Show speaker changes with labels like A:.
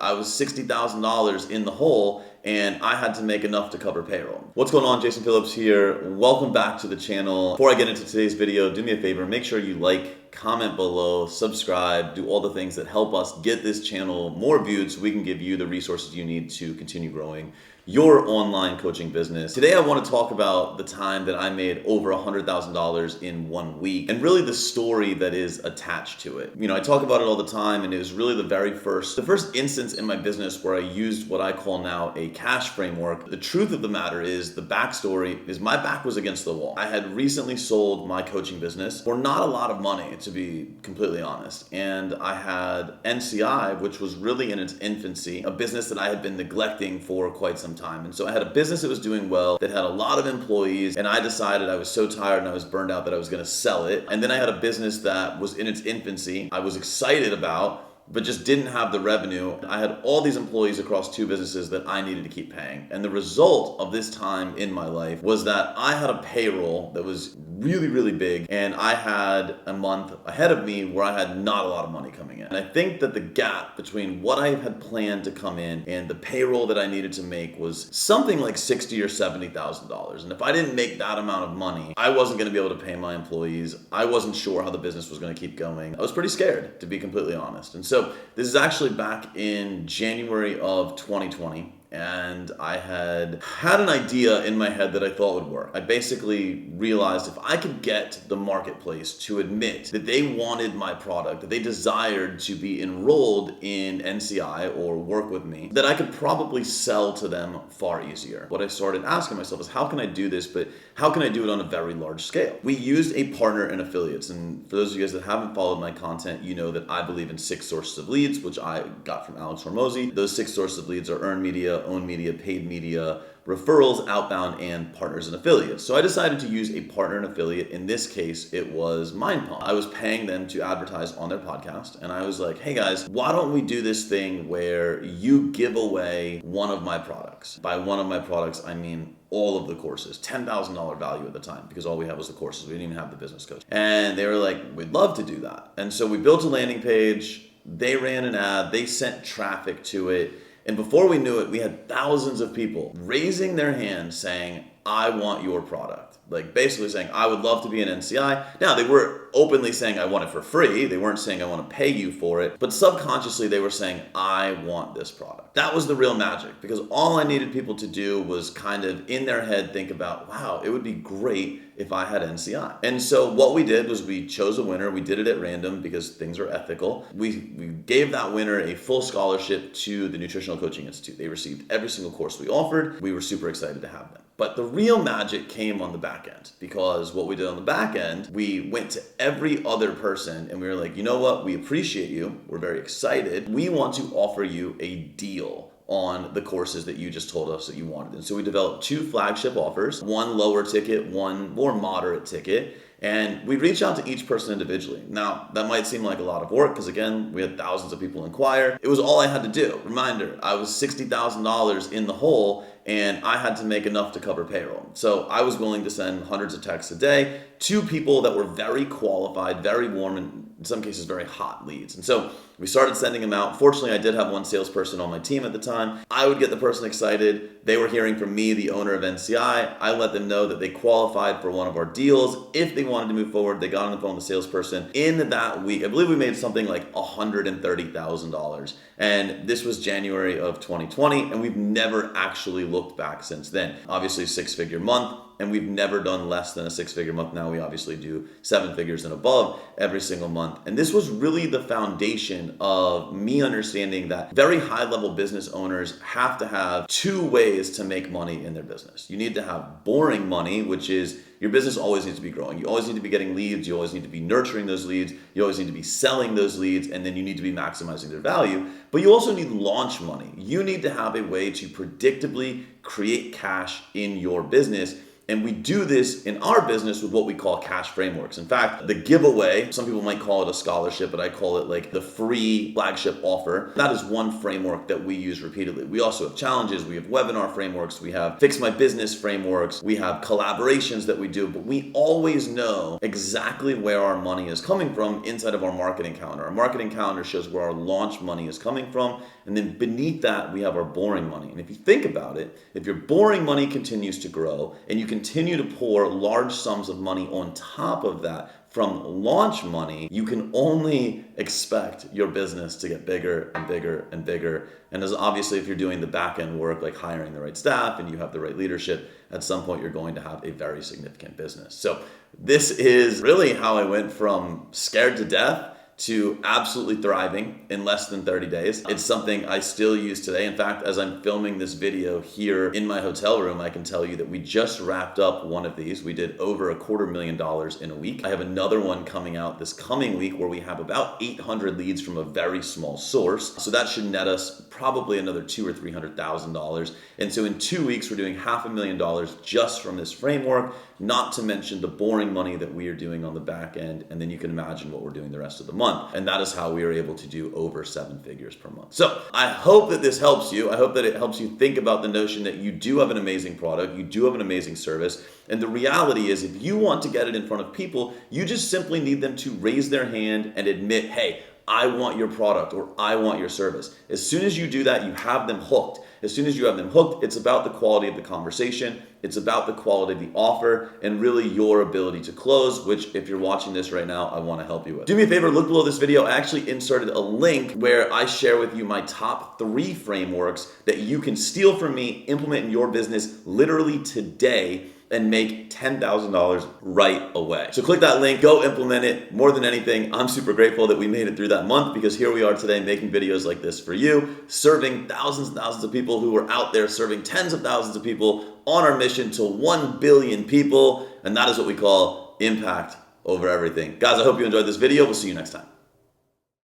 A: I was $60,000 in the hole and I had to make enough to cover payroll. What's going on? Jason Phillips here. Welcome back to the channel. Before I get into today's video, do me a favor, make sure you like, comment below, subscribe, do all the things that help us get this channel more viewed so we can give you the resources you need to continue growing your online coaching business. Today I want to talk about the time that I made over $100,000 in 1 week and really the story that is attached to it. You know, I talk about it all the time, and it was really the first instance in my business where I used what I call now a cash framework. The truth of the matter is, the backstory is my back was against the wall. I had recently sold my coaching business for not a lot of money, to be completely honest. And I had NCI, which was really in its infancy, a business that I had been neglecting for quite some time. And so I had a business that was doing well, that had a lot of employees, and I decided I was so tired and I was burned out that I was going to sell it. And then I had a business that was in its infancy, I was excited about, but just didn't have the revenue. I had all these employees across two businesses that I needed to keep paying. And the result of this time in my life was that I had a payroll that was really big, and I had a month ahead of me where I had not a lot of money coming in. And I think that the gap between what I had planned to come in and the payroll that I needed to make was something like $60,000 or $70,000. And if I didn't make that amount of money, I wasn't going to be able to pay my employees. I wasn't sure how the business was going to keep going. I was pretty scared, to be completely honest. And so this is actually back in January of 2020. And I had an idea in my head that I thought would work. I basically realized if I could get the marketplace to admit that they wanted my product, that they desired to be enrolled in NCI or work with me, that I could probably sell to them far easier. What I started asking myself is, how can I do this, but how can I do it on a very large scale? We used a partner and affiliates. And for those of you guys that haven't followed my content, you know that I believe in 6 sources of leads, which I got from Alex Hormozy. Those 6 sources of leads are earned media, owned media, paid media, referrals, outbound, and partners and affiliates. So I decided to use a partner and affiliate. In this case, it was MindPalm. I was paying them to advertise on their podcast, and I was like, hey guys, why don't we do this thing where you give away one of my products? By one of my products, I mean all of the courses, $10,000 value at the time, because all we had was the courses. We didn't even have the business coach. And they were like, we'd love to do that. And so we built a landing page. They ran an ad. They sent traffic to it. And before we knew it, we had thousands of people raising their hands saying, I want your product. Like basically saying, I would love to be an NCI. Now, they were openly saying, I want it for free. They weren't saying, I want to pay you for it. But subconsciously, they were saying, I want this product. That was the real magic, because all I needed people to do was kind of in their head think about, wow, it would be great if I had NCI. And so what we did was we chose a winner. We did it at random because things are ethical. We gave that winner a full scholarship to the Nutritional Coaching Institute. They received every single course we offered. We were super excited to have them. But the real magic came on the back end, because what we did on the back end, we went to every other person and we were like, you know what? We appreciate you. We're very excited. We want to offer you a deal on the courses that you just told us that you wanted. And so we developed 2 flagship offers, one lower ticket, one more moderate ticket. And we reach out to each person individually. Now, that might seem like a lot of work because, again, we had thousands of people inquire. It was all I had to do. Reminder, I was $60,000 in the hole and I had to make enough to cover payroll. So I was willing to send hundreds of texts a day to people that were very qualified, very warm, and in some cases very hot leads. And so we started sending them out. Fortunately, I did have one salesperson on my team at the time. I would get the person excited. They were hearing from me, the owner of NCI. I let them know that they qualified for one of our deals. If they wanted to move forward, they got on the phone with the salesperson. In that week, I believe we made something like $130,000. And this was January of 2020, and we've never actually looked back since then. Obviously, 6-figure month. And we've never done less than a 6-figure month. Now we obviously do 7 figures and above every single month. And this was really the foundation of me understanding that very high-level business owners have to have 2 ways to make money in their business. You need to have boring money, which is your business always needs to be growing. You always need to be getting leads. You always need to be nurturing those leads. You always need to be selling those leads, and then you need to be maximizing their value. But you also need launch money. You need to have a way to predictably create cash in your business. And we do this in our business with what we call cash frameworks. In fact, the giveaway, some people might call it a scholarship, but I call it like the free flagship offer. That is one framework that we use repeatedly. We also have challenges. We have webinar frameworks. We have fix my business frameworks. We have collaborations that we do, but we always know exactly where our money is coming from inside of our marketing calendar. Our marketing calendar shows where our launch money is coming from. And then beneath that, we have our boring money. And if you think about it, if your boring money continues to grow and you continue to pour large sums of money on top of that from launch money, you can only expect your business to get bigger and bigger and bigger. And as obviously, if you're doing the back end work, like hiring the right staff and you have the right leadership, at some point you're going to have a very significant business. So this is really how I went from scared to death to absolutely thriving in less than 30 days. It's something I still use today. In fact, as I'm filming this video here in my hotel room, I can tell you that we just wrapped up one of these. We did over $250,000 in a week. I have another one coming out this coming week where we have about 800 leads from a very small source. So that should net us probably another $200,000 or $300,000. And so in 2 weeks, we're doing $500,000 just from this framework, not to mention the boring money that we are doing on the back end. And then you can imagine what we're doing the rest of the month. And that is how we are able to do over 7 figures per month. So I hope that this helps you. I hope that it helps you think about the notion that you do have an amazing product, you do have an amazing service. And the reality is, if you want to get it in front of people, you just simply need them to raise their hand and admit, hey, I want your product or I want your service. As soon as you do that, you have them hooked. As soon as you have them hooked, it's about the quality of the conversation. It's about the quality of the offer and really your ability to close, which if you're watching this right now, I want to help you with. Do me a favor, look below this video. I actually inserted a link where I share with you my top 3 frameworks that you can steal from me, implement in your business literally today, and make $10,000 right away. So click that link, go implement it. More than anything, I'm super grateful that we made it through that month, because here we are today making videos like this for you, serving thousands and thousands of people who are out there serving tens of thousands of people on our mission to 1 billion people. And that is what we call impact over everything. Guys, I hope you enjoyed this video. We'll see you next time.